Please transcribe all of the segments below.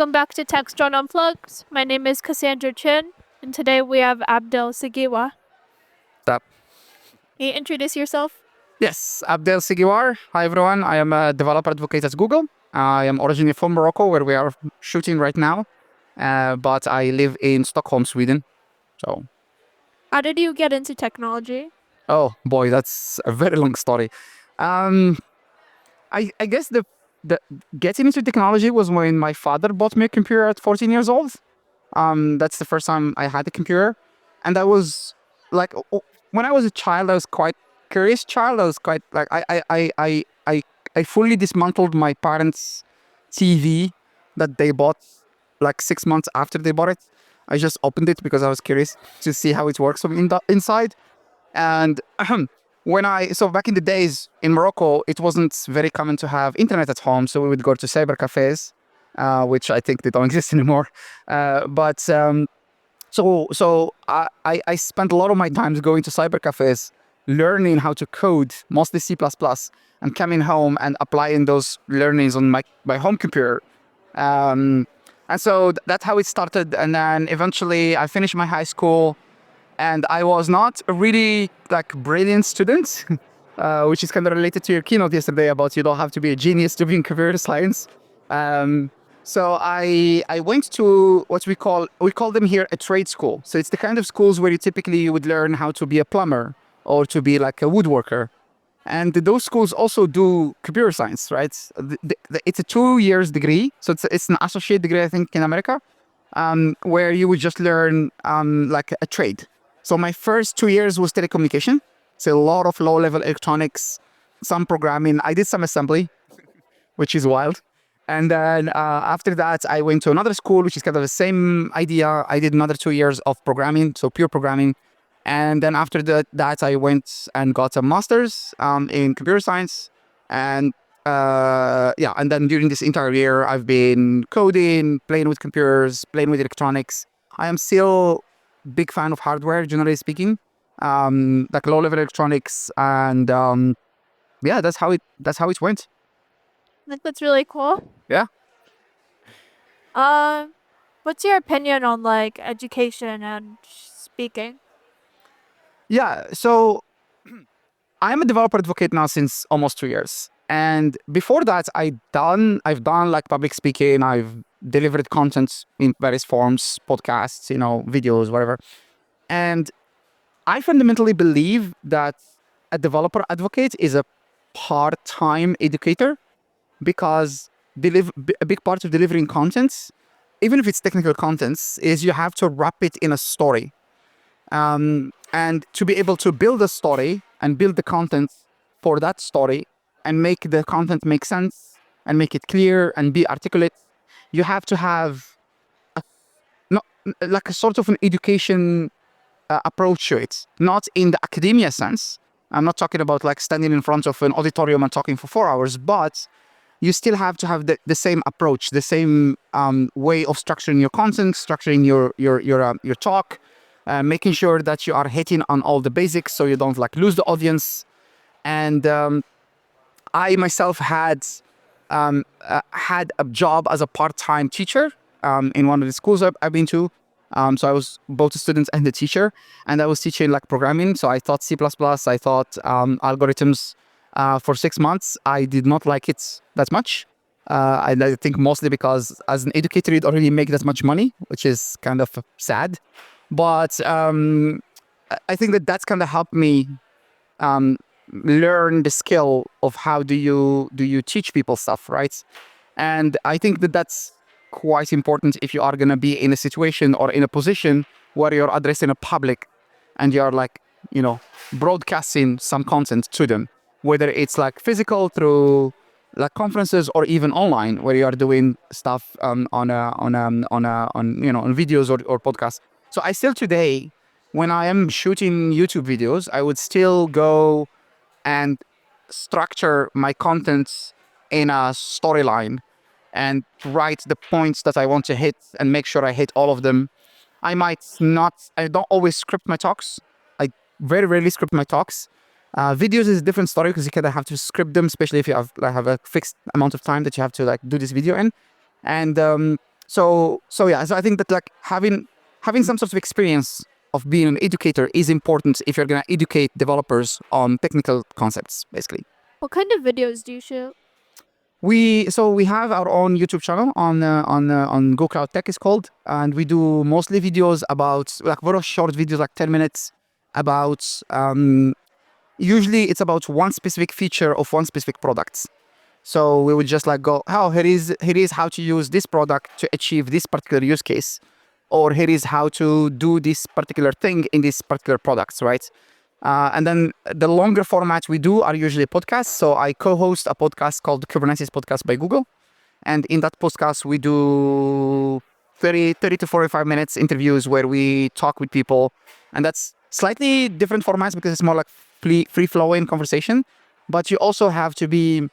Welcome back to Techst Unplugged. My name is Cassandra Chin, and today we have Abdelfettah Sghiouar. Stop. Can you introduce yourself? Yes, Abdelfettah Sghiouar. Hi everyone. I am a developer advocate at Google. I am originally from Morocco, where we are shooting right now, but I live in Stockholm, Sweden. So, How did you get into technology? oh boy, that's a very long story. Um, I guess the getting into technology was when my father bought me a computer at 14 years old. That's the first time I had a computer, and I was like, when I was a child, I was quite curious child. I was quite like I fully dismantled my parents' TV that they bought like 6 months after they bought it. I just opened it because I was curious to see how it works from inside. And so back in the days in Morocco, it wasn't very common to have internet at home, so we would go to cyber cafes, which I think they don't exist anymore. But I spent a lot of my times going to cyber cafes, learning how to code, mostly C++, and coming home and applying those learnings on my home computer. And so that's how it started. And then eventually I finished my high school, and I was not a really like brilliant student, which is kind of related to your keynote yesterday about you don't have to be a genius to be in computer science. So I went to what we call them here a trade school. So it's the kind of schools where you would learn how to be a plumber or to be like a woodworker. And those schools also do computer science, right? It's a 2 years degree. So it's an associate degree, I think, in America, where you would just learn like a trade. So my first 2 years was telecommunication. So a lot of low-level electronics, some programming. I did some assembly, which is wild. And then after that, I went to another school, which is kind of the same idea. I did another 2 years of programming, so pure programming. And then after that, I went and got a master's in computer science. And and then during this entire year, I've been coding, playing with computers, playing with electronics. I am still big fan of hardware, generally speaking, like low-level electronics. And that's how it went. I think that's really cool. Yeah. What's your opinion on like education and speaking? Yeah, so I'm a developer advocate now since almost 2 years. And before that, I've done like public speaking. I've delivered content in various forms, podcasts, videos, whatever. And I fundamentally believe that a developer advocate is a part-time educator, because a big part of delivering content, even if it's technical contents, is you have to wrap it in a story. And to be able to build a story and build the content for that story and make the content make sense and make it clear and be articulate, you have to have not like a sort of an education approach to it, not in the academia sense. I'm not talking about like standing in front of an auditorium and talking for 4 hours, but you still have to have the same approach, the same way of structuring your content, structuring your talk, making sure that you are hitting on all the basics so you don't like lose the audience. And I myself had a job as a part-time teacher in one of the schools I've been to. So I was both a student and a teacher, and I was teaching like programming. So I taught C++, I taught algorithms for 6 months. I did not like it that much. I think mostly because as an educator, you don't really make that much money, which is kind of sad. But I think that's kind of helped me learn the skill of how do you teach people stuff, right? And I think that's quite important if you are going to be in a situation or in a position where you're addressing a public and you're like, broadcasting some content to them, whether it's like physical through like conferences or even online where you are doing stuff on videos or podcasts. So I still today, when I am shooting YouTube videos, I would still go and structure my content in a storyline and write the points that I want to hit and make sure I hit all of them. I don't always script my talks. I very rarely script my talks. Videos is a different story because you kind of have to script them, especially if you have a fixed amount of time that you have to like do this video in. And So I think that like having some sort of experience of being an educator is important if you're gonna educate developers on technical concepts, basically. What kind of videos do you shoot? We have our own YouTube channel on Go Cloud Tech is called, and we do mostly videos about like very short videos, like 10 minutes, about usually it's about one specific feature of one specific product. So we would just like go, oh, here is how to use this product to achieve this particular use case, or here is how to do this particular thing in this particular products, right? And then the longer formats we do are usually podcasts. So I co-host a podcast called Kubernetes Podcast by Google. And in that podcast, we do 30 to 45 minutes interviews where we talk with people. And that's slightly different formats because it's more like free-flowing conversation. But you also have to be,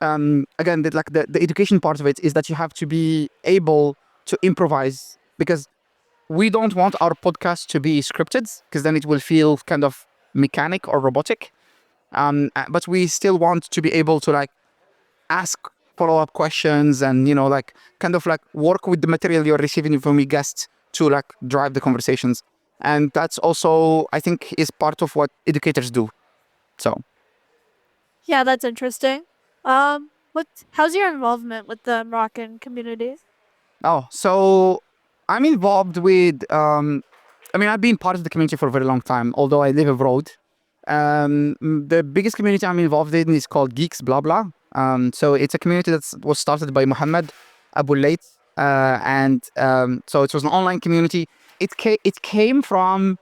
again, the education part of it is that you have to be able to improvise, because we don't want our podcast to be scripted, because then it will feel kind of mechanic or robotic. But we still want to be able to like ask follow-up questions and like kind of like work with the material you're receiving from your guests to like drive the conversations. And that's also, I think, is part of what educators do. So Yeah, that's interesting. How's your involvement with the Moroccan community? so I'm involved with I've been part of the community for a very long time, although I live abroad. The biggest community I'm involved in is called Geeks Blah Blah. So it's a community that was started by Mohammed Abu Lait, and so it was an online community. It came from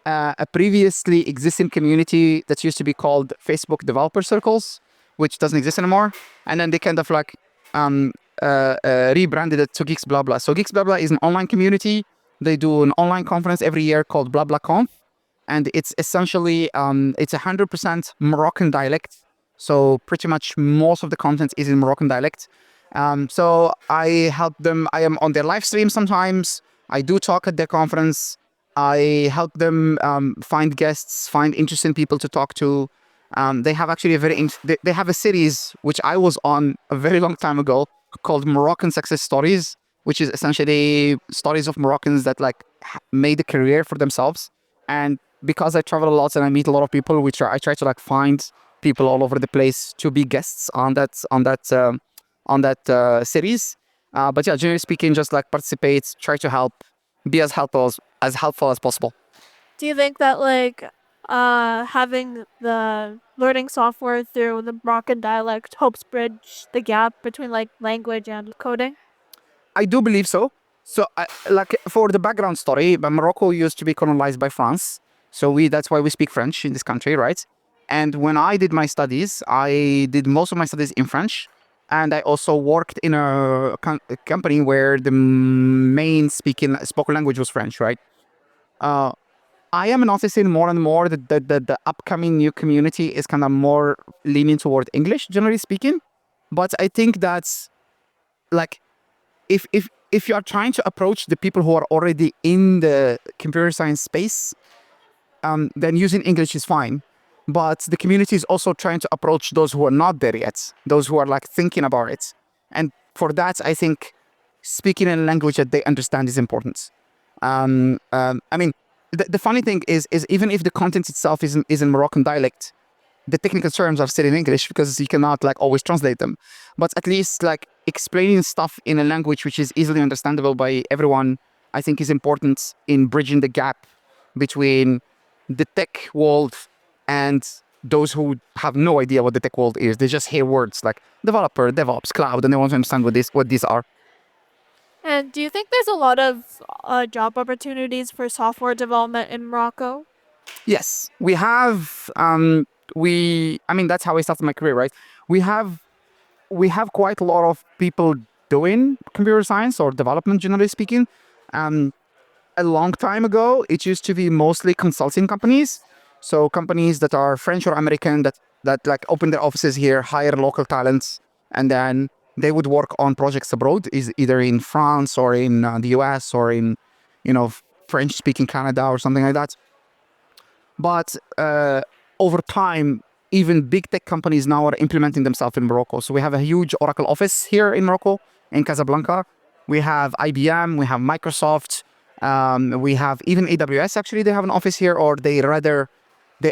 a previously existing community that used to be called Facebook Developer Circles, which doesn't exist anymore. And then they kind of like rebranded it to Geeks Blah Blah. So Geeks Blah Blah is an online community. They do an online conference every year called BlaBlaConf, and it's essentially it's 100% Moroccan dialect. So pretty much most of the content is in Moroccan dialect. So I help them. I am on their live stream sometimes. I do talk at their conference. I help them find guests, find interesting people to talk to. They have actually they have a series which I was on a very long time ago called Moroccan Success Stories, which is essentially stories of Moroccans that like made a career for themselves. And because I travel a lot and I meet a lot of people, I try to like find people all over the place to be guests on that series. But yeah, generally speaking, just like participate, try to help, be as helpful as possible. Do you think that having the learning software through the Moroccan dialect helps bridge the gap between like language and coding? I do believe so. So, like for the background story, but Morocco used to be colonized by France. So that's why we speak French in this country, right? And when I did my studies, I did most of my studies in French, and I also worked in a company where the main spoken language was French, right? Uh, I am noticing more and more that the upcoming new community is kind of more leaning toward English, generally speaking. But I think that's like if you are trying to approach the people who are already in the computer science space, then using English is fine. But the community is also trying to approach those who are not there yet, those who are like thinking about it. And for that, I think speaking in a language that they understand is important. I mean, the funny thing is even if the content itself is in Moroccan dialect, the technical terms are still in English because you cannot like always translate them. But at least like explaining stuff in a language which is easily understandable by everyone, I think is important in bridging the gap between the tech world and those who have no idea what the tech world is. They just hear words like developer, DevOps, cloud, and they want to understand what these are. And do you think there's a lot of job opportunities for software development in Morocco? Yes, we have. I mean, that's how I started my career, right? We have quite a lot of people doing computer science or development, generally speaking. Um, a long time ago, it used to be mostly consulting companies. So companies that are French or American that like open their offices here, hire local talents, and then they would work on projects abroad, is either in France or in the US or in, French-speaking Canada or something like that. But over time, even big tech companies now are implementing themselves in Morocco. So we have a huge Oracle office here in Morocco, in Casablanca. We have IBM, we have Microsoft, we have even AWS. Actually, they have an office here, or they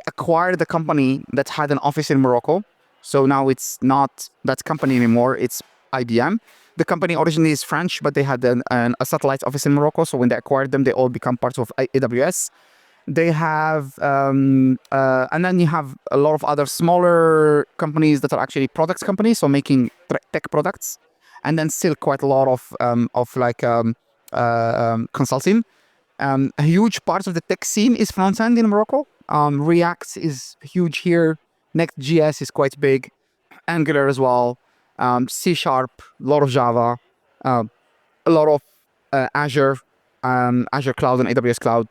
acquired the company that had an office in Morocco. So now it's not that company anymore. It's IBM. The company originally is French, but they had a satellite office in Morocco. So when they acquired them, they all become part of AWS. They have, and then you have a lot of other smaller companies that are actually products companies, so making tech products, and then still quite a lot of like consulting. A huge part of the tech scene is front end in Morocco. React is huge here. Next.js is quite big. Angular as well. C Sharp, a lot of Java, a lot of Azure, Azure Cloud and AWS Cloud.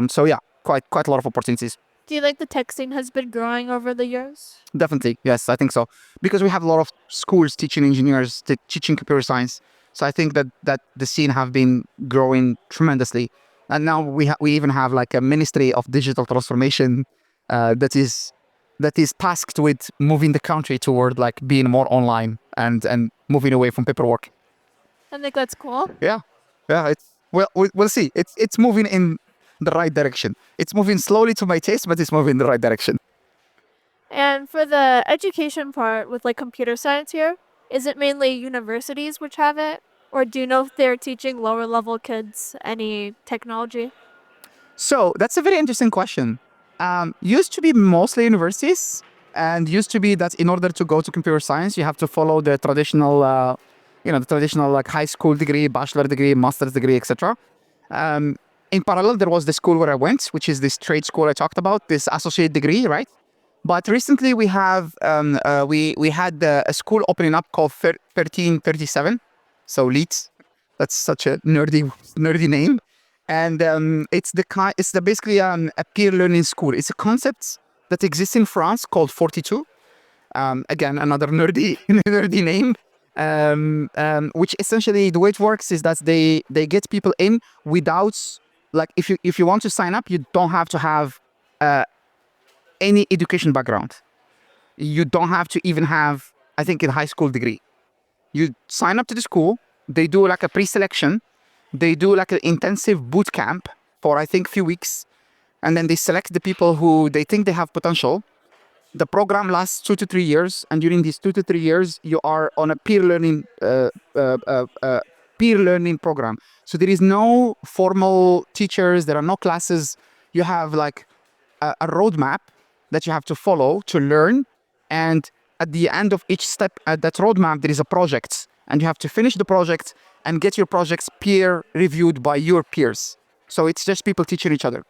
So yeah, quite a lot of opportunities. Do you think the tech scene has been growing over the years? Definitely, yes, I think so. Because we have a lot of schools teaching engineers, teaching computer science. So I think that the scene have been growing tremendously. And now we even have like a ministry of digital transformation that is tasked with moving the country toward like being more online and moving away from paperwork. I think that's cool. Yeah, yeah. We'll see. It's moving in the right direction. It's moving slowly to my taste, but it's moving in the right direction. And for the education part with like computer science here, is it mainly universities which have it? Or do you know if they're teaching lower level kids any technology? So that's a very interesting question. Used to be mostly universities, and used to be that in order to go to computer science, you have to follow the traditional, the traditional like high school degree, bachelor degree, master's degree, etc. In parallel, there was the school where I went, which is this trade school I talked about, this associate degree, right? But recently we have we had a school opening up called 1337, so LEET. That's such a nerdy name, and it's the basically a peer learning school. It's a concept that exists in France called 42. Again, another nerdy nerdy name. Which essentially the way it works is that they get people in without, like, if you want to sign up, you don't have to have any education background. You don't have to even have, I think, a high school degree. You sign up to the school. They do like a pre-selection. They do like an intensive boot camp for, I think, few weeks, and then they select the people who they think they have potential. The program lasts 2 to 3 years, and during these 2 to 3 years, you are on a peer learning program. So there is no formal teachers. There are no classes. You have like a roadmap that you have to follow to learn, and at the end of each step at that roadmap, there is a project, and you have to finish the project and get your projects peer reviewed by your peers. So it's just people teaching each other.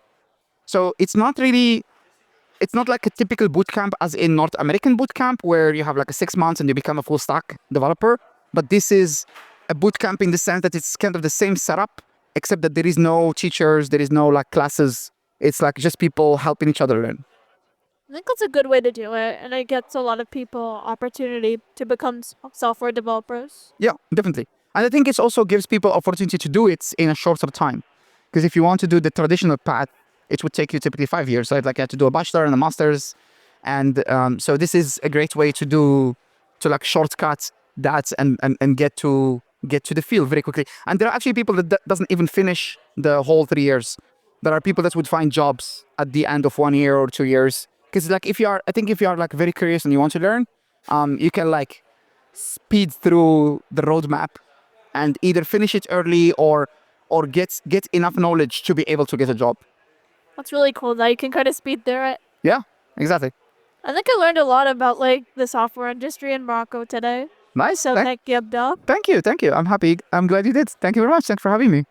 So it's not like a typical boot camp as in North American boot camp where you have like a 6 months and you become a full stack developer. But this is a boot camp in the sense that it's kind of the same setup, except that there is no teachers, there is no like classes. It's like just people helping each other learn. I think that's a good way to do it, and it gets a lot of people opportunity to become software developers. Yeah, definitely. And I think it also gives people opportunity to do it in a shorter time. Because if you want to do the traditional path, it would take you typically 5 years. Right? Like you have to do a bachelor and a master's. And so this is a great way to like shortcut that and get to the field very quickly. And there are actually people that doesn't even finish the whole 3 years. There are people that would find jobs at the end of 1 year or 2 years. Because like I think if you are like very curious and you want to learn, you can like speed through the roadmap and either finish it early or get enough knowledge to be able to get a job. That's really cool that you can kind of speed through it. Yeah, exactly. I think I learned a lot about like the software industry in Morocco today. Nice. So thank you, Abdel. Thank you. I'm happy. I'm glad you did. Thank you very much. Thanks for having me.